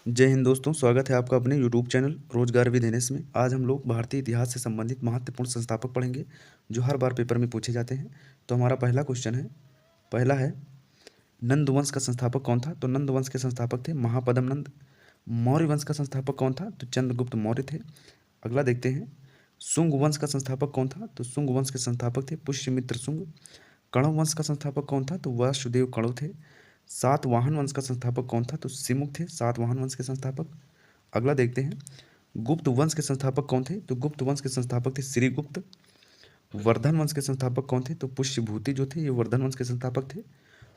जय हिंद दोस्तों, स्वागत है आपका अपने यूट्यूब चैनल रोजगार विद एनएस में। आज हम लोग भारतीय इतिहास से संबंधित महत्वपूर्ण संस्थापक पढ़ेंगे जो हर बार पेपर में पूछे जाते हैं। तो हमारा पहला क्वेश्चन है, पहला है नंद वंश का संस्थापक कौन था? तो नंद वंश के संस्थापक थे महापद्म नंद। मौर्य वंश का संस्थापक कौन था? तो चंद्रगुप्त मौर्य थे। अगला देखते हैं, शुंग वंश का संस्थापक कौन था? तो शुंग वंश के संस्थापक थे पुष्यमित्र शुंग। कण्व वंश का संस्थापक कौन था? तो वासुदेव कण्व थे। सातवाहन वंश का संस्थापक कौन था? तो सिमुक थे सातवाहन वंश के संस्थापक। अगला देखते हैं, गुप्त वंश के संस्थापक कौन थे? तो गुप्त वंश के संस्थापक थे श्रीगुप्त। वर्धन वंश के संस्थापक कौन थे? तो पुष्यभूति जो थे ये वर्धन वंश के संस्थापक थे।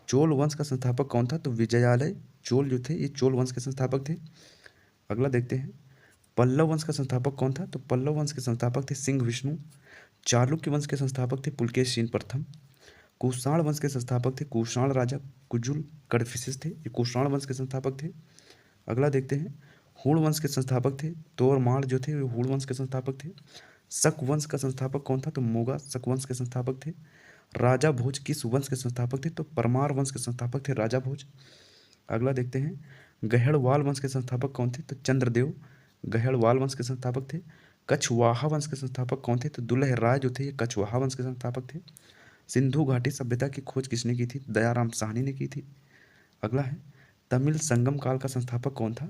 चोल वंश का संस्थापक कौन था? तो विजयालय चोल जो थे ये चोल वंश के संस्थापक थे। अगला देखते हैं, पल्लव वंश का संस्थापक कौन था? तो पल्लव वंश के संस्थापक थे सिंह विष्णु। चालुक्य वंश के संस्थापक थे पुलकेशिन प्रथम। कुषाण वंश के संस्थापक थे कुषाण राजा कुजुल कडफिसेस थे, ये कुषाण वंश के संस्थापक थे। अगला देखते हैं, हूण वंश के संस्थापक थे तोरमाड़ जो थे वे हूण वंश के संस्थापक थे। शक वंश का संस्थापक कौन था? तो मोगा शक वंश के संस्थापक थे। राजा भोज किस वंश के संस्थापक थे? तो परमार वंश के संस्थापक थे राजा भोज। अगला देखते हैं, गहड़वाल वंश के संस्थापक कौन थे? तो चंद्रदेव गहड़वाल वंश के संस्थापक थे। कछवाहा वंश के संस्थापक कौन थे? तो दुल्ह राय जो थे ये कछवाहा वंश के संस्थापक थे। सिंधु घाटी सभ्यता की खोज किसने की थी? दयाराम साहनी ने की थी। अगला है, तमिल संगम काल का संस्थापक कौन था?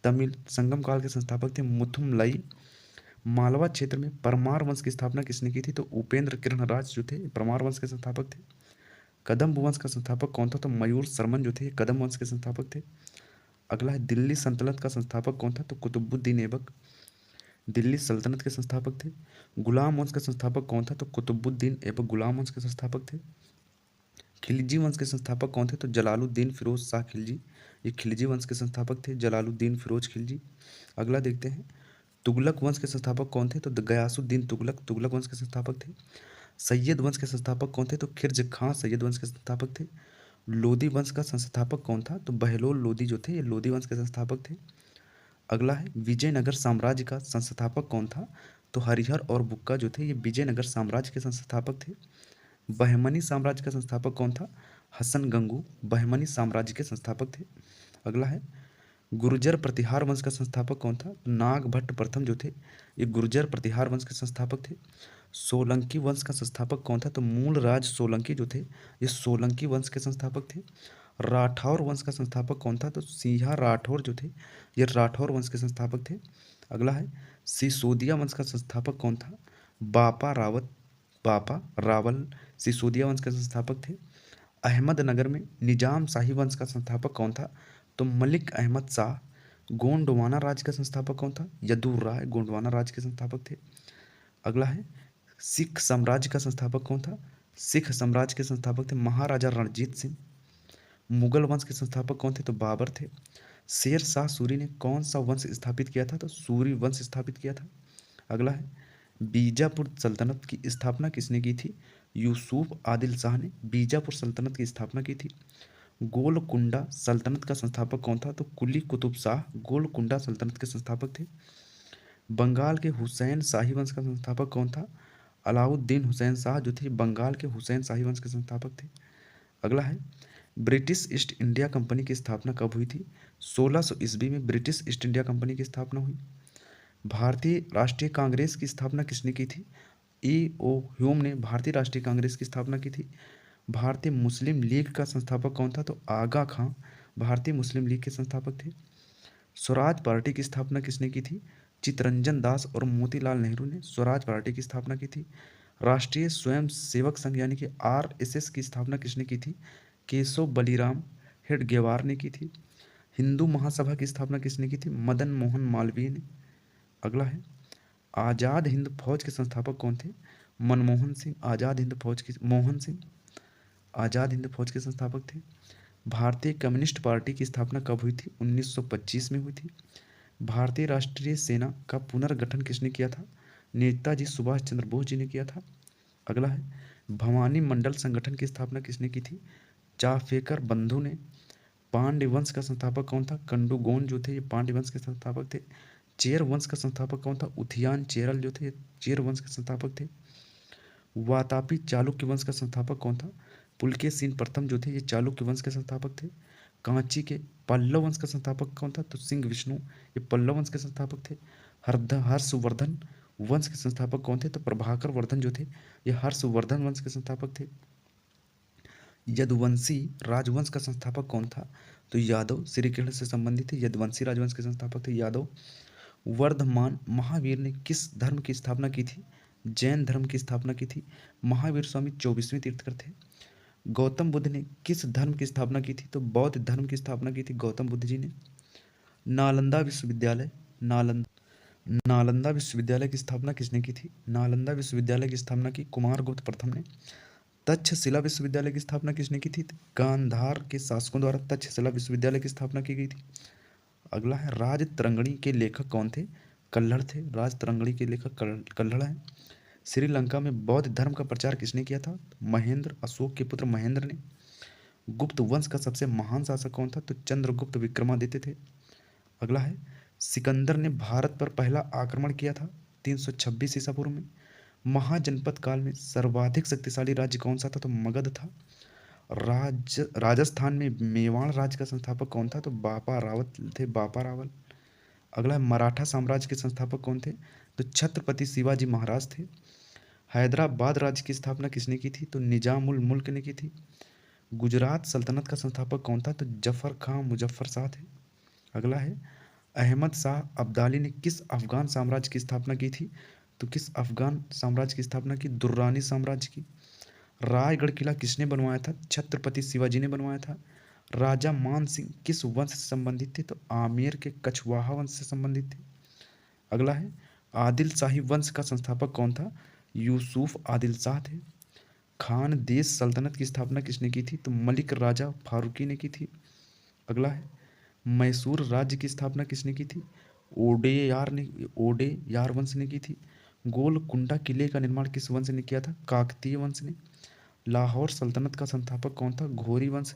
तमिल संगम काल के संस्थापक थे मुथुमलई। मालवा क्षेत्र में परमार वंश की स्थापना किसने की थी? तो उपेंद्र किरणराज जो थे परमार वंश के संस्थापक थे। कदम्ब वंश का संस्थापक कौन था? तो मयूर शर्मन जो थे कदम्ब वंश के संस्थापक थे। अगला है, दिल्ली सल्तनत का संस्थापक कौन था? तो कुतुबुद्दीन ऐबक दिल्ली सल्तनत के संस्थापक थे। गुलाम वंश का संस्थापक कौन था? तो कुतुबुद्दीन ऐबक गुलाम वंश के संस्थापक थे। खिलजी वंश के संस्थापक कौन थे? तो जलालुद्दीन फिरोज शाह खिलजी, ये खिलजी वंश के संस्थापक थे जलालुद्दीन फिरोज खिलजी। अगला देखते हैं, तुगलक वंश के संस्थापक कौन थे? तो गयासुद्दीन तुगलक तुगलक वंश के संस्थापक थे। सैयद वंश के संस्थापक कौन थे? तो खिर्ज खां सैयद वंश के संस्थापक थे। लोदी वंश का संस्थापक कौन था? तो बहलोल लोदी जो थे ये लोदी वंश के संस्थापक थे। अगला है, विजयनगर साम्राज्य का संस्थापक कौन था? तो हरिहर और बुक्का जो थे ये विजयनगर साम्राज्य के संस्थापक थे। बहमनी साम्राज्य का संस्थापक कौन था? हसन गंगू बहमनी साम्राज्य के संस्थापक थे। अगला है, गुर्जर प्रतिहार वंश का संस्थापक कौन था? नाग भट्ट प्रथम जो थे ये गुर्जर प्रतिहार वंश के संस्थापक थे। सोलंकी वंश का संस्थापक कौन था? तो मूल राज सोलंकी जो थे ये सोलंकी वंश के संस्थापक थे। राठौर वंश का संस्थापक कौन था? तो सिंहा राठौर जो थे ये राठौर वंश के संस्थापक थे। अगला है, सिसोदिया वंश का संस्थापक कौन था? बापा रावल सिसोदिया वंश के संस्थापक थे। अहमदनगर में निजाम शाही वंश का संस्थापक कौन था? तो मलिक अहमद शाह। गोंडवाना राज्य का संस्थापक कौन था? यदुर राय गोंडवाना राज्य के संस्थापक थे। अगला है, सिख साम्राज्य का संस्थापक कौन था? सिख साम्राज्य के संस्थापक थे महाराजा रणजीत सिंह। मुगल वंश के संस्थापक कौन थे? तो बाबर थे। शेर शाह सूरी ने कौन सा वंश स्थापित किया था? तो सूरी वंश स्थापित किया था। अगला है, बीजापुर सल्तनत की स्थापना किसने की थी? यूसुफ आदिल शाह ने बीजापुर सल्तनत की स्थापना की थी। गोलकुंडा सल्तनत का संस्थापक कौन था? तो कुली कुतुब शाह गोलकुंडा सल्तनत के संस्थापक थे। बंगाल के हुसैन शाही वंश का संस्थापक कौन था? अलाउद्दीन हुसैन शाह जो थे बंगाल के हुसैन शाही वंश के संस्थापक थे। अगला है, ब्रिटिश ईस्ट इंडिया कंपनी की स्थापना कब हुई थी? 1600 ईस्वी में ब्रिटिश ईस्ट इंडिया कंपनी की स्थापना हुई। भारतीय राष्ट्रीय कांग्रेस की स्थापना किसने की थी? ई ओ ह्यूम ने भारतीय राष्ट्रीय कांग्रेस की स्थापना की थी। भारतीय मुस्लिम लीग का संस्थापक कौन था? तो आगा खां भारतीय मुस्लिम लीग के संस्थापक थे। स्वराज पार्टी की स्थापना किसने की थी? चितरंजन दास और मोतीलाल नेहरू ने स्वराज पार्टी की स्थापना की थी। राष्ट्रीय स्वयं सेवक संघ यानी कि आरएसएस की स्थापना किसने की थी? केशव बलिराम हेडगेवार ने की थी। हिंदू महासभा की स्थापना किसने की थी? मदन मोहन मालवीय ने। अगला है, आज़ाद हिंद फौज के संस्थापक कौन थे? मनमोहन सिंह आज़ाद हिंद फौज के मोहन सिंह आज़ाद हिंद फौज के संस्थापक थे। भारतीय कम्युनिस्ट पार्टी की स्थापना कब हुई थी? 1925 में हुई थी। भारतीय राष्ट्रीय सेना का पुनर्गठन किसने किया था? नेताजी सुभाष चंद्र बोस जी ने किया था। अगला है, भवानी मंडल संगठन की स्थापना किसने की थी? चाफेकर बंधु ने। पांड्य वंश का संस्थापक कौन था? कंडुगोन जो थे ये पांड्य वंश के संस्थापक थे। चेर वंश का संस्थापक कौन था? उथियान चेरल जो थे चेर वंश के संस्थापक थे। वातापी चालुक्य वंश का संस्थापक कौन था? पुलकेशिन प्रथम जो थे ये चालुक्य वंश के संस्थापक थे। कांची के पल्लव वंश का संस्थापक कौन था? तो सिंह विष्णु, ये पल्लव वंश के संस्थापक थे। हर्षवर्धन वंश के संस्थापक कौन थे? तो प्रभाकर वर्धन जो थे ये हर्षवर्धन वंश के संस्थापक थे। यदुवंशी राजवंश का संस्थापक कौन था? तो यादव। श्री कृष्ण से संबंधित थे। यदुवंशी राजवंश के संस्थापक थे यादव। वर्धमान महावीर ने किस धर्म की स्थापना की थी? जैन धर्म की स्थापना की थी। महावीर स्वामी 24वें तीर्थंकर थे। गौतम बुद्ध ने किस धर्म की स्थापना की थी? तो बौद्ध धर्म की स्थापना की थी गौतम बुद्ध जी ने। नालंदा विश्वविद्यालय नालंदा विश्वविद्यालय की स्थापना किसने की थी? नालंदा विश्वविद्यालय की स्थापना की कुमारगुप्त प्रथम ने। तक्षशिला विश्वविद्यालय की स्थापना किसने की थी? गांधार के शासकों द्वारा तक्षशिला विश्वविद्यालय की स्थापना की गई थी। अगला है राजतरंगिणी के लेखक कौन थे? कल्हड़ थे। राजतरंगिणी के लेखक कल्हड़ हैं। श्रीलंका में बौद्ध धर्म का प्रचार किसने किया था? महेंद्र, अशोक के पुत्र महेंद्र ने। गुप्त वंश का सबसे महान शासक कौन था? तो चंद्रगुप्त विक्रमादित्य थे। अगला है सिकंदर ने भारत पर पहला आक्रमण किया था 326 ईसा पूर्व में। महाजनपद काल में सर्वाधिक शक्तिशाली राज्य कौन सा था? तो मगध था। राजस्थान में मेवाड़ राज्य का संस्थापक कौन था? तो बापा रावत थे, बापा रावल। अगला है मराठा साम्राज्य के संस्थापक कौन थे? तो छत्रपति शिवाजी महाराज थे। हैदराबाद राज्य की स्थापना किसने की थी? तो निजामुल मुल्क ने की थी। गुजरात सल्तनत का संस्थापक कौन था? तो जफर खां मुजफ्फर शाह थे। अगला है अहमद शाह अब्दाली ने किस अफगान साम्राज्य की स्थापना की थी? तो किस अफगान साम्राज्य की स्थापना की? दुर्रानी साम्राज्य की। रायगढ़ किला किसने बनवाया था? छत्रपति शिवाजी ने बनवाया था। राजा मान सिंह किस वंश से संबंधित थे? तो आमेर के कछवाहा वंश से संबंधित थे। अगला है आदिल शाही वंश का संस्थापक कौन था? यूसुफ आदिल शाह थे। खान देश सल्तनत की स्थापना किसने की थी? तो मलिक राजा फारूकी ने की थी। अगला है मैसूर राज्य की स्थापना किसने की थी? ओडेयार वंश ने की थी। गोलकुंडा किले का निर्माण किस वंश ने किया था? काकतीय वंश ने। लाहौर सल्तनत का संस्थापक कौन था? घोरी वंश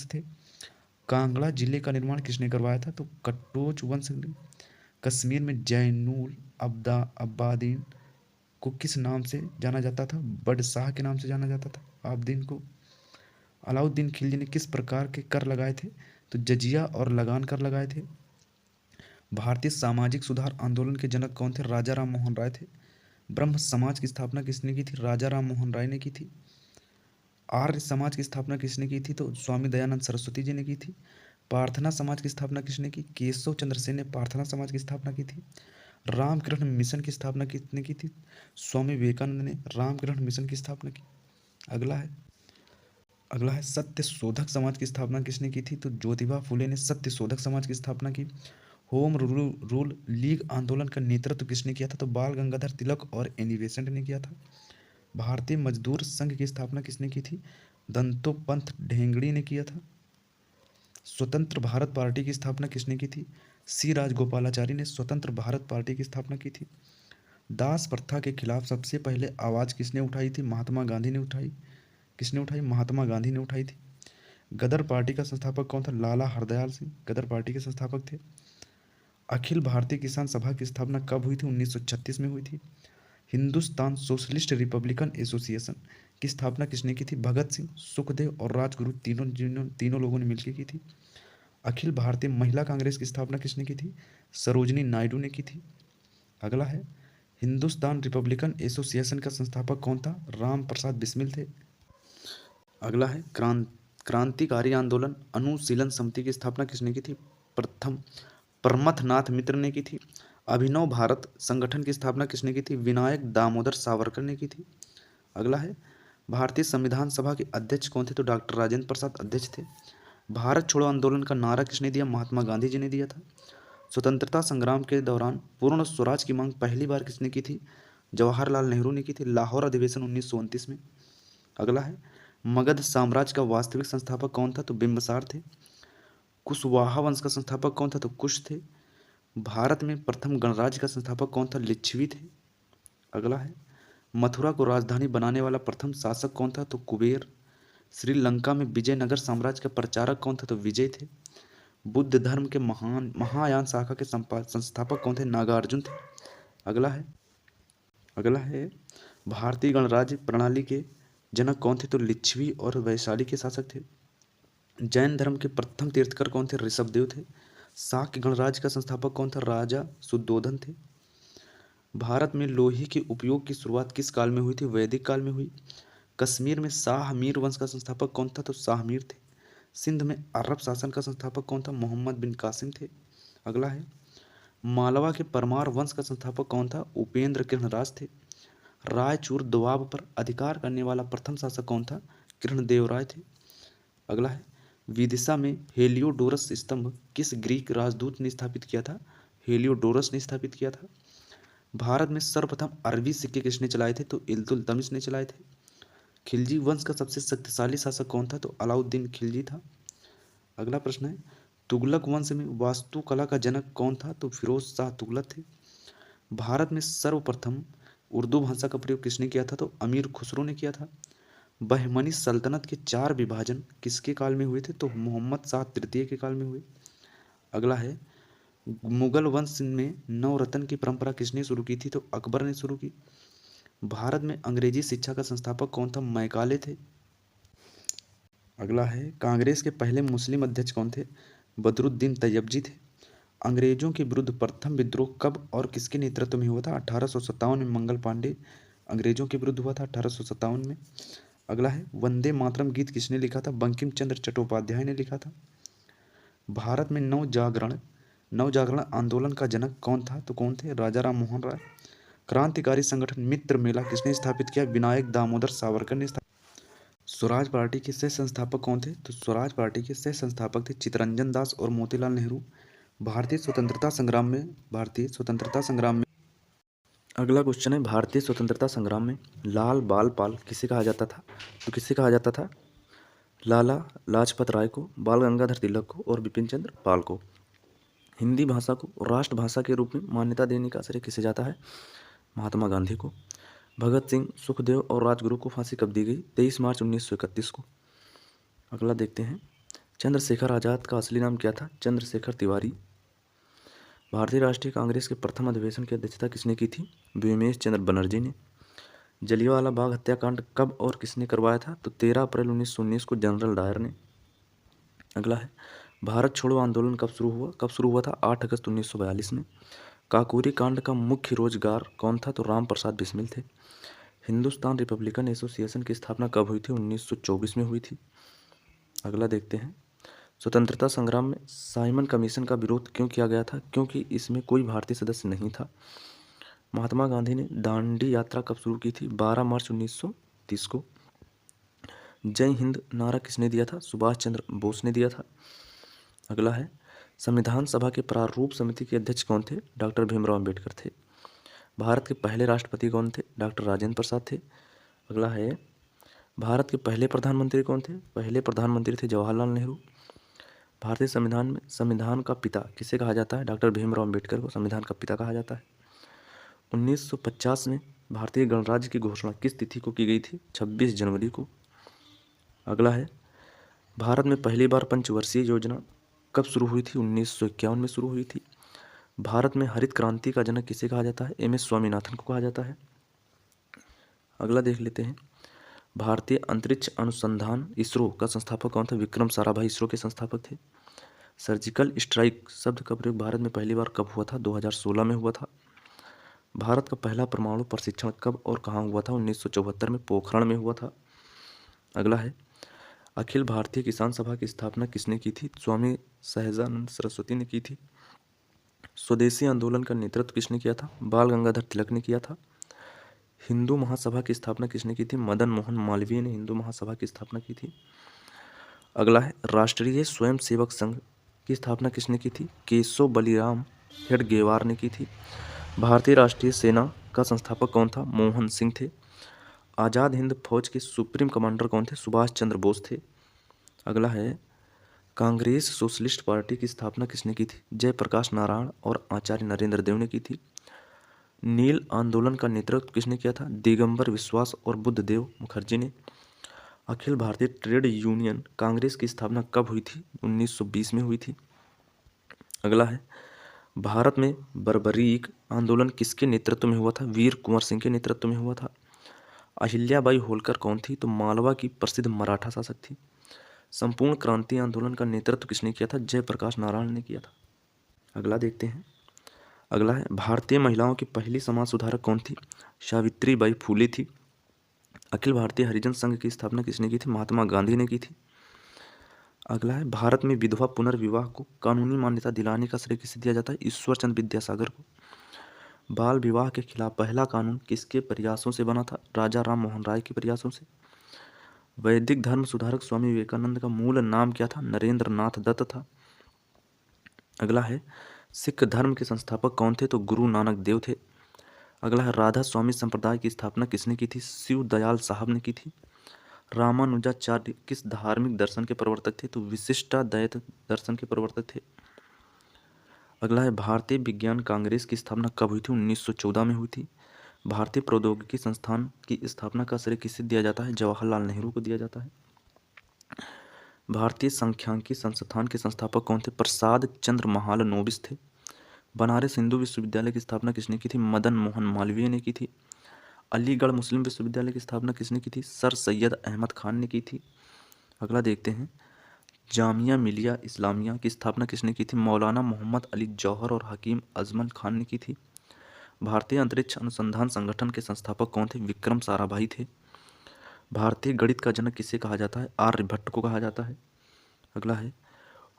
थे। कांगड़ा जिले का निर्माण किसने करवाया था? तो कटोच वंश ने। कश्मीर में जैनुल अब्बादीन को किस नाम से जाना जाता था? बडशाह के नाम से जाना जाता था आब्दीन को। अलाउद्दीन खिलजी ने किस प्रकार के कर लगाए थे? तो जजिया और लगान कर लगाए थे। भारतीय सामाजिक सुधार आंदोलन के जनक कौन थे? राजा राम मोहन राय थे। ब्रह्म समाज की स्थापना किसने की थी? राजा राम मोहन राय ने की थी। आर्य समाज की स्थापना किसने की थी? तो स्वामी दयानंद सरस्वती जी ने की थी। प्रार्थना समाज की स्थापना किसने की? केशव चंद्र सेन ने प्रार्थना समाज की स्थापना की थी। रामकृष्ण मिशन की स्थापना किसने की थी? स्वामी विवेकानंद ने रामकृष्ण मिशन की स्थापना की। अगला है सत्य शोधक समाज की स्थापना किसने की थी? तो ज्योतिबा फुले ने सत्य शोधक समाज की स्थापना की। होम रूल लीग आंदोलन का नेतृत्व किसने किया था? तो बाल गंगाधर तिलक और एनी बेसेंट ने किया था। भारतीय मजदूर संघ की स्थापना किसने की थी? दंतोपंत ठेंगड़ी ने किया था। स्वतंत्र भारत पार्टी की स्थापना किसने की थी? सी राजगोपालाचारी ने स्वतंत्र भारत पार्टी की स्थापना की थी। दास प्रथा के खिलाफ सबसे पहले आवाज किसने उठाई थी? महात्मा गांधी ने उठाई। किसने उठाई? महात्मा गांधी ने उठाई थी। गदर पार्टी का संस्थापक कौन था? लाला हरदयाल सिंह गदर पार्टी के संस्थापक थे। अखिल भारतीय किसान सभा की स्थापना कब हुई थी? 1936 में हुई थी। हिंदुस्तान सोशलिस्ट रिपब्लिकन एसोसिएशन की स्थापना किसने की थी? भगत सिंह, सुखदेव और राजगुरु तीनों लोगों ने मिलकर की थी। अखिल भारतीय महिला कांग्रेस की स्थापना किसने की थी? सरोजनी नायडू ने की थी। अगला है हिंदुस्तान रिपब्लिकन एसोसिएशन का संस्थापक कौन था? राम प्रसाद बिस्मिल थे। अगला है क्रांतिकारी आंदोलन अनुशीलन समिति की स्थापना किसने की थी? प्रमथनाथ मित्र ने की थी। अभिनव भारत संगठन की स्थापना किसने की थी? विनायक दामोदर सावरकर ने की थी। अगला है भारतीय संविधान सभा के अध्यक्ष कौन थे? तो डॉक्टर राजेंद्र प्रसाद अध्यक्ष थे। भारत छोड़ो आंदोलन का नारा किसने दिया? महात्मा गांधी जी ने दिया था। स्वतंत्रता संग्राम के दौरान पूर्ण स्वराज की मांग पहली बार किसने की थी? जवाहरलाल नेहरू ने की थी। लाहौर अधिवेशन 1929 में। अगला है मगध साम्राज्य का वास्तविक संस्थापक कौन था? तो बिंबिसार थे। कुशवाहा वंश का संस्थापक कौन था? तो कुश थे। भारत में प्रथम गणराज्य का संस्थापक कौन था? लिच्छवी थे। अगला है मथुरा को राजधानी बनाने वाला प्रथम शासक कौन था? तो कुबेर। श्रीलंका में विजयनगर साम्राज्य का प्रचारक कौन था? तो विजय थे। बुद्ध धर्म के महायान शाखा के संस्थापक कौन थे? नागार्जुन थे। अगला है भारतीय गणराज्य प्रणाली के जनक कौन थे? तो लिच्छवी और वैशाली के शासक थे। जैन धर्म के प्रथम तीर्थकर कौन थे? ऋषभदेव थे। शाक्य गणराज्य का संस्थापक कौन था? राजा शुद्धोधन थे। भारत में लोहे के उपयोग की शुरुआत किस काल में हुई थी? वैदिक काल में हुई। कश्मीर में शाह मीर वंश का संस्थापक कौन था? तो शाह मीर थे। सिंध में अरब शासन का संस्थापक कौन था? मोहम्मद बिन कासिम थे। अगला है, मालवा के परमार वंश का संस्थापक कौन था? उपेंद्र कृष्णराज थे। रायचूर दोआब पर अधिकार करने वाला प्रथम शासक कौन था? कृष्णदेवराय थे। अगला है, विदिशा में हेलियोडोरस स्तंभ किस ग्रीक राजदूत ने स्थापित किया था? हेलियोडोरस ने स्थापित किया था। भारत में सर्वप्रथम अरबी सिक्के किसने चलाए थे? तो इल्तुतमिश ने चलाए थे। खिलजी वंश का सबसे शक्तिशाली शासक कौन था? तो अलाउद्दीन खिलजी था। अगला प्रश्न है, तुगलक वंश में वास्तुकला का जनक कौन था? तो फिरोज शाह तुगलक थे। भारत में सर्वप्रथम उर्दू भाषा का प्रयोग किसने किया था? तो अमीर खुसरो ने किया था। बहमनी सल्तनत के 4 विभाजन किसके काल में हुए थे? तो मोहम्मद शाह तृतीय के काल में हुए। अगला है, मुगल वंश में नवरत्न की परंपरा किसने शुरू की थी? तो अकबर ने शुरू की। भारत में अंग्रेजी शिक्षा का संस्थापक कौन था? मैकाले थे। अगला है, कांग्रेस के पहले मुस्लिम अध्यक्ष कौन थे? बदरुद्दीन तैयबजी थे। अंग्रेजों के विरुद्ध प्रथम विद्रोह कब और किसके नेतृत्व में हुआ था? 1857 में मंगल पांडे अंग्रेजों के विरुद्ध हुआ था 1857 में। अगला है, वंदे मातरम गीत किसने लिखा था? बंकिम चंद्र चट्टोपाध्याय ने लिखा था। भारत में नवजागरण आंदोलन का जनक कौन था? तो कौन थे? राजा राम मोहन राय। क्रांतिकारी संगठन मित्र मेला किसने स्थापित किया? विनायक दामोदर सावरकर ने स्थापित। स्वराज पार्टी के सह संस्थापक कौन थे? तो स्वराज पार्टी के सह संस्थापक थे चित्तरंजन दास और मोतीलाल नेहरू। भारतीय स्वतंत्रता संग्राम में अगला क्वेश्चन है, भारतीय स्वतंत्रता संग्राम में लाल बाल पाल किसे कहा जाता था? तो किसे कहा जाता था? लाला लाजपत राय को, बाल गंगाधर तिलक को और बिपिन चंद्र पाल को। हिंदी भाषा को राष्ट्रभाषा के रूप में मान्यता देने का श्रेय किसे जाता है? महात्मा गांधी को। भगत सिंह, सुखदेव और राजगुरु को फांसी कब दी गई? 23 मार्च 1931 को। अगला देखते हैं, चंद्रशेखर आज़ाद का असली नाम क्या था? चंद्रशेखर तिवारी। भारतीय राष्ट्रीय कांग्रेस के प्रथम अधिवेशन की अध्यक्षता किसने की थी? व्योमेश चंद्र बनर्जी ने। जलियांवाला बाग हत्याकांड कब और किसने करवाया था? तो 13 अप्रैल 1919 को जनरल डायर ने। अगला है, भारत छोड़ो आंदोलन कब शुरू हुआ? कब शुरू हुआ था? 8 अगस्त 1942 में। काकोरी कांड का मुख्य रोजगार कौन था? तो राम प्रसाद बिस्मिल थे। हिंदुस्तान रिपब्लिकन एसोसिएशन की स्थापना कब हुई थी? 1924 में हुई थी। अगला देखते हैं, स्वतंत्रता संग्राम में साइमन कमीशन का विरोध क्यों किया गया था? क्योंकि इसमें कोई भारतीय सदस्य नहीं था। महात्मा गांधी ने दांडी यात्रा कब शुरू की थी? 12 मार्च 1930 को। जय हिंद नारा किसने दिया था? सुभाष चंद्र बोस ने दिया था। अगला है, संविधान सभा के प्रारूप समिति के अध्यक्ष कौन थे? डॉक्टर भीमराव अंबेडकर थे। भारत के पहले राष्ट्रपति कौन थे? डॉक्टर राजेंद्र प्रसाद थे। अगला है, भारत के पहले प्रधानमंत्री कौन थे? पहले प्रधानमंत्री थे जवाहरलाल नेहरू। भारतीय संविधान में संविधान का पिता किसे कहा जाता है? डॉक्टर भीमराव अंबेडकर को संविधान का पिता कहा जाता है। 1950 में भारतीय गणराज्य की घोषणा किस तिथि को की गई थी? 26 जनवरी को। अगला है, भारत में पहली बार पंचवर्षीय योजना कब शुरू हुई थी? 1951 में शुरू हुई थी। भारत में हरित क्रांति का जनक किसे कहा जाता है? एम.एस. स्वामीनाथन को कहा जाता है। अगला देख लेते हैं, भारतीय अंतरिक्ष अनुसंधान इसरो का संस्थापक कौन था? विक्रम साराभाई इसरो के संस्थापक थे। सर्जिकल स्ट्राइक शब्द का प्रयोग भारत में पहली बार कब हुआ था? 2016 में हुआ था। भारत का पहला परमाणु प्रशिक्षण कब और कहाँ हुआ था? 1974 में पोखरण में हुआ था। अगला है, अखिल भारतीय किसान सभा की स्थापना किसने की थी? स्वामी सहजानंद सरस्वती ने की थी। स्वदेशी आंदोलन का नेतृत्व किसने किया था? बाल गंगाधर तिलक ने किया था। हिंदू महासभा की स्थापना किसने की थी? मदन मोहन मालवीय ने हिंदू महासभा की स्थापना की थी। अगला है, राष्ट्रीय स्वयंसेवक संघ की स्थापना किसने की थी? केशव बलिराम हेडगेवार ने की थी। भारतीय राष्ट्रीय सेना का संस्थापक कौन था? मोहन सिंह थे। आज़ाद हिंद फौज के सुप्रीम कमांडर कौन थे? सुभाष चंद्र बोस थे। अगला है, कांग्रेस सोशलिस्ट पार्टी की स्थापना किसने की थी? जयप्रकाश नारायण और आचार्य नरेंद्र देव ने की थी। नील आंदोलन का नेतृत्व किसने किया था? दिगंबर विश्वास और बुद्धदेव मुखर्जी ने। अखिल भारतीय ट्रेड यूनियन कांग्रेस की स्थापना कब हुई थी? 1920 में हुई थी। अगला है, भारत में बर्बरीक आंदोलन किसके नेतृत्व में हुआ था? वीर कुंवर सिंह के नेतृत्व में हुआ था। अहिल्याबाई होलकर कौन थी? तो मालवा की प्रसिद्ध मराठा शासक थी। संपूर्ण क्रांति आंदोलन का नेतृत्व किसने किया था? जयप्रकाश नारायण ने किया था। अगला देखते हैं। अगला है, भारतीय महिलाओं की पहली समाज सुधारक कौन थी? सावित्रीबाई फूले थी। अखिल भारतीय हरिजन संघ की स्थापना किसने की थी? महात्मा गांधी ने की थी। अगला है, भारत में विधवा पुनर्विवाह को कानूनी मान्यता दिलाने का श्रेय किसे दिया जाता है? ईश्वर चंद्र विद्यासागर को। बाल विवाह के खिलाफ पहला कानून किसके प्रयासों से बना था? राजा राम मोहन राय के प्रयासों से। वैदिक धर्म सुधारक स्वामी विवेकानंद का मूल नाम क्या था? नरेंद्र नाथ दत्त था। अगला है, सिख धर्म के संस्थापक कौन थे? तो गुरु नानक देव थे। अगला है, राधा स्वामी संप्रदाय की स्थापना किसने की थी? शिव दयाल साहब ने की थी। रामानुजाचार्य किस धार्मिक दर्शन के प्रवर्तक थे? तो विशिष्टाद्वैत दर्शन के प्रवर्तक थे। अगला है, भारतीय विज्ञान कांग्रेस की स्थापना कब हुई थी? 1914 में हुई थी। भारतीय प्रौद्योगिकी संस्थान की स्थापना का श्रेय किसे दिया जाता है? जवाहरलाल नेहरू को दिया जाता है। भारतीय सांख्यिकी संस्थान के संस्थापक कौन थे? प्रसाद चंद्र महालनोबिस थे। बनारस हिंदू विश्वविद्यालय की स्थापना किसने की थी? मदन मोहन मालवीय ने की थी। अलीगढ़ मुस्लिम विश्वविद्यालय की स्थापना किसने की थी? सर सैयद अहमद खान ने की थी। अगला देखते हैं, जामिया मिलिया इस्लामिया की स्थापना किसने की थी? मौलाना मोहम्मद अली जौहर और हकीम अजमल खान ने की थी। भारतीय अंतरिक्ष अनुसंधान संगठन के संस्थापक कौन थे? विक्रम साराभाई थे। भारतीय गणित का जनक किसे कहा जाता है? आर्यभट्ट को कहा जाता है। अगला है,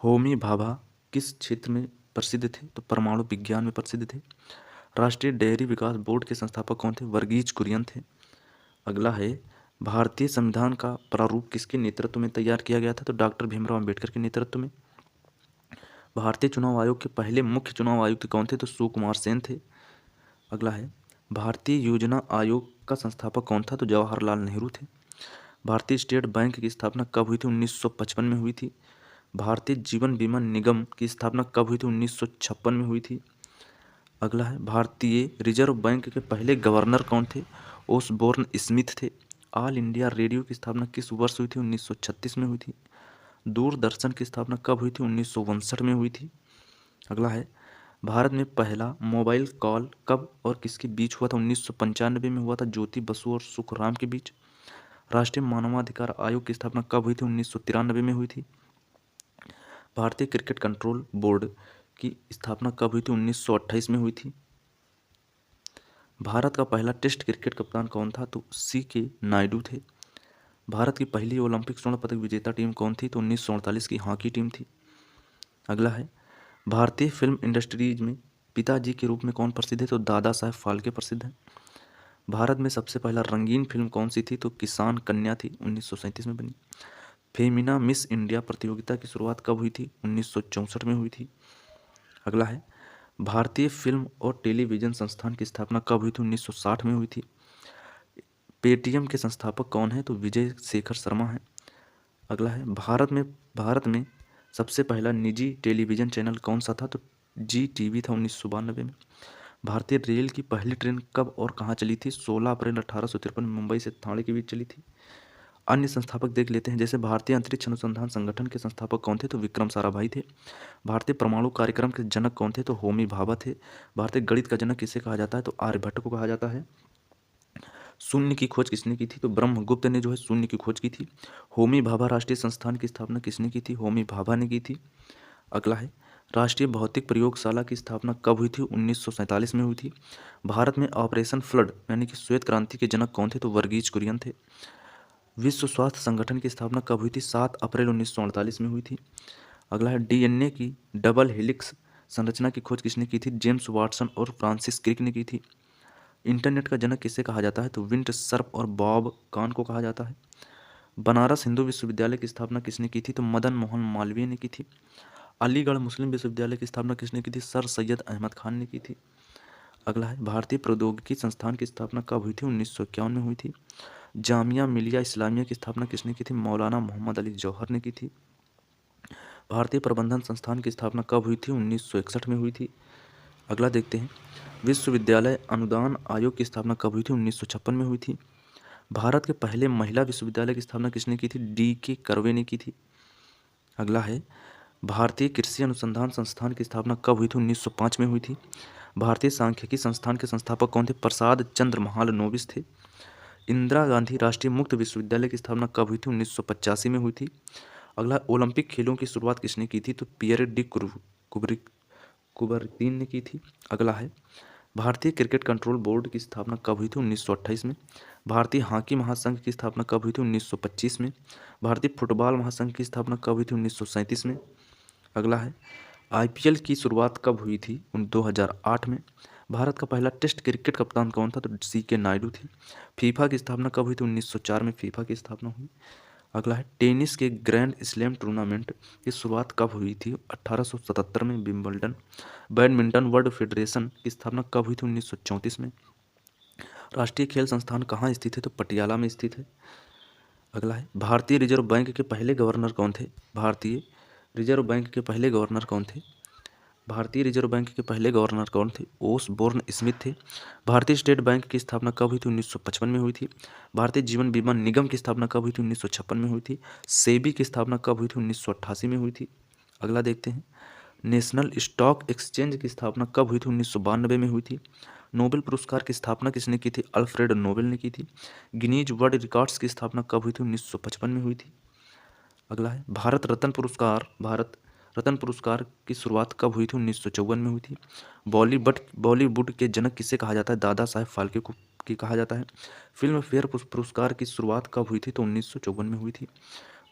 होमी भाभा किस क्षेत्र में प्रसिद्ध थे? तो परमाणु विज्ञान में प्रसिद्ध थे। राष्ट्रीय डेयरी विकास बोर्ड के संस्थापक कौन थे? वर्गीज कुरियन थे। अगला है, भारतीय संविधान का प्रारूप किसके नेतृत्व में तैयार किया गया था? तो डॉक्टर भीमराव अंबेडकर के नेतृत्व में। भारतीय चुनाव आयोग के पहले मुख्य चुनाव आयुक्त कौन थे? तो सुकुमार सेन थे। अगला है, भारतीय योजना आयोग का संस्थापक कौन था? तो जवाहरलाल नेहरू थे। भारतीय स्टेट बैंक की स्थापना कब हुई थी? 1955 में हुई थी। भारतीय जीवन बीमा निगम की स्थापना कब हुई थी? 1956 में हुई थी। अगला है, भारतीय रिजर्व बैंक के पहले गवर्नर कौन थे? ओसबोर्न स्मिथ थे। ऑल इंडिया रेडियो की स्थापना किस वर्ष हुई थी? 1936 में हुई थी। दूरदर्शन की स्थापना कब हुई थी? 1959 में हुई थी। अगला है, भारत में पहला मोबाइल कॉल कब और किसके बीच हुआ था? 1995 में हुआ था, ज्योति बसु और सुखराम के बीच। राष्ट्रीय मानवाधिकार आयोग की स्थापना कब हुई थी? 1993 में हुई थी। भारतीय क्रिकेट कंट्रोल बोर्ड की स्थापना कब हुई थी? 1928 में हुई थी। भारत का पहला टेस्ट क्रिकेट कप्तान कौन था? तो C.K. नायडू थे। भारत की पहली ओलंपिक स्वर्ण पदक विजेता टीम कौन थी? तो 1948 की हॉकी टीम थी। अगला है, भारतीय फिल्म इंडस्ट्रीज में पिताजी के रूप में कौन प्रसिद्ध है? तो दादा साहब फाल्के प्रसिद्ध हैं। भारत में सबसे पहला रंगीन फिल्म कौन सी थी? तो किसान कन्या थी, 1937 में बनी। फेमिना मिस इंडिया प्रतियोगिता की शुरुआत कब हुई थी? 1964 में हुई थी। अगला है, भारतीय फिल्म और टेलीविज़न संस्थान की स्थापना कब हुई थी? 1960 में हुई थी। पेटीएम के संस्थापक कौन हैं? तो विजय शेखर शर्मा हैं। अगला है, भारत में सबसे पहला निजी टेलीविज़न चैनल कौन सा था? तो GTV था, 1992 में। भारतीय रेल की पहली ट्रेन कब और कहाँ चली थी? 16 अप्रैल 1853 में मुंबई से ठाणे के बीच चली थी। अन्य संस्थापक देख लेते हैं, जैसे भारतीय अंतरिक्ष अनुसंधान संगठन के संस्थापक कौन थे? तो विक्रम साराभाई थे। भारतीय परमाणु कार्यक्रम के जनक कौन थे? तो होमी भाभा थे। भारतीय गणित का जनक किसे कहा जाता है? तो आर्यभट्ट को कहा जाता है। शून्य की खोज किसने की थी? तो ब्रह्मगुप्त ने जो है शून्य की खोज की थी। होमी भाभा राष्ट्रीय संस्थान की स्थापना किसने की थी? होमी भाभा ने की थी। अगला है, राष्ट्रीय भौतिक प्रयोगशाला की स्थापना कब हुई थी? 1947 में हुई थी। भारत में ऑपरेशन फ्लड यानी कि श्वेत क्रांति के जनक कौन थे? तो वर्गीज कुरियन थे। विश्व स्वास्थ्य संगठन की स्थापना कब हुई थी? 7 अप्रैल 1948 में हुई थी। अगला है, DNA की डबल हेलिक्स संरचना की खोज किसने की थी? जेम्स वाटसन और फ्रांसिस क्रिक ने की थी। इंटरनेट का जनक किसे कहा जाता है? तो विंट सर्फ और बॉब कान को कहा जाता है। बनारस हिंदू विश्वविद्यालय की स्थापना किसने की थी? तो मदन मोहन मालवीय ने की थी। अलीगढ़ मुस्लिम विश्वविद्यालय की स्थापना किसने की थी? सर सैयद अहमद खान ने की थी। अगला है, भारतीय प्रौद्योगिकी संस्थान की स्थापना कब हुई थी? 1951 में हुई थी। जामिया मिलिया इस्लामिया की स्थापना किसने की थी? मौलाना मोहम्मद अली जौहर ने की थी। भारतीय प्रबंधन संस्थान की स्थापना कब हुई थी? 1961 में हुई थी। अगला देखते हैं, विश्वविद्यालय अनुदान आयोग की स्थापना कब हुई थी? 1956 में हुई थी। भारत के पहले महिला विश्वविद्यालय की स्थापना किसने की थी? D.K. कर्वे ने की थी। अगला है, भारतीय कृषि अनुसंधान संस्थान की स्थापना कब हुई थी? 1905 में हुई थी। भारतीय सांख्यिकी संस्थान के संस्थापक कौन थे? प्रसाद चंद्र महालनोबिस थे। इंदिरा गांधी राष्ट्रीय मुक्त विश्वविद्यालय की स्थापना कब हुई थी? 1985 में हुई थी। अगला, ओलंपिक खेलों की शुरुआत किसने की थी? तो पियर डी कुबरतीन ने की थी। अगला है, भारतीय क्रिकेट कंट्रोल बोर्ड की स्थापना कब हुई थी? 1928 में। भारतीय हॉकी महासंघ की स्थापना कब हुई थी? 1925 में। भारतीय फुटबॉल महासंघ की स्थापना कब हुई थी? 1937 में। अगला है, आईपीएल की शुरुआत कब हुई थी? 2008 में। भारत का पहला टेस्ट क्रिकेट कप्तान कौन था? तो सीके नायडू थे। फीफा की स्थापना कब हुई थी? 1904 में फीफा की स्थापना हुई। अगला है, टेनिस के ग्रैंड स्लैम टूर्नामेंट की शुरुआत कब हुई थी? 1877 में विंबलडन। बैडमिंटन वर्ल्ड फेडरेशन की स्थापना कब हुई थी? 1934 में। राष्ट्रीय खेल संस्थान कहाँ स्थित है? तो पटियाला में स्थित है। अगला है, भारतीय रिजर्व बैंक के पहले गवर्नर कौन थे? भारतीय रिजर्व बैंक के पहले गवर्नर कौन थे? भारतीय रिजर्व बैंक के पहले गवर्नर कौन थे? ओसबोर्न स्मिथ थे। भारतीय स्टेट बैंक की स्थापना कब हुई थी? 1955 में हुई थी। भारतीय जीवन बीमा निगम की स्थापना कब हुई थी? 1956 में हुई थी। सेबी की स्थापना कब हुई थी? 1988 में हुई थी। अगला देखते हैं, नेशनल स्टॉक एक्सचेंज की स्थापना कब हुई थी? 1992 में हुई थी। नोबेल पुरस्कार की स्थापना किसने की थी? अल्फ्रेड नोबेल ने की थी। गिनीज वर्ल्ड रिकॉर्ड्स की स्थापना कब हुई थी? 1955 में हुई थी। अगला है, भारत रत्न पुरस्कार की शुरुआत कब हुई थी? 1954 में हुई थी। बॉलीवुड के जनक किसे कहा जाता है? दादा साहेब फाल्के को की कहा जाता है। फिल्म फेयर पुरस्कार की शुरुआत कब हुई थी? तो 1954 में हुई थी।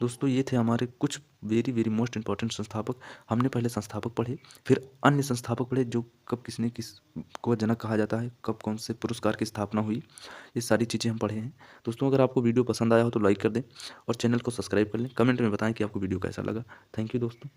दोस्तों, ये थे हमारे कुछ वेरी वेरी मोस्ट इंपॉर्टेंट संस्थापक। हमने पहले संस्थापक पढ़े, फिर अन्य संस्थापक पढ़े, जो कब किसने किस को जनक कहा जाता है, कब कौन से पुरस्कार की स्थापना हुई, ये सारी चीज़ें हम पढ़े हैं। दोस्तों, अगर आपको वीडियो पसंद आया हो तो लाइक कर दें और चैनल को सब्सक्राइब कर लें। कमेंट में बताएं कि आपको वीडियो कैसा लगा। थैंक यू दोस्तों।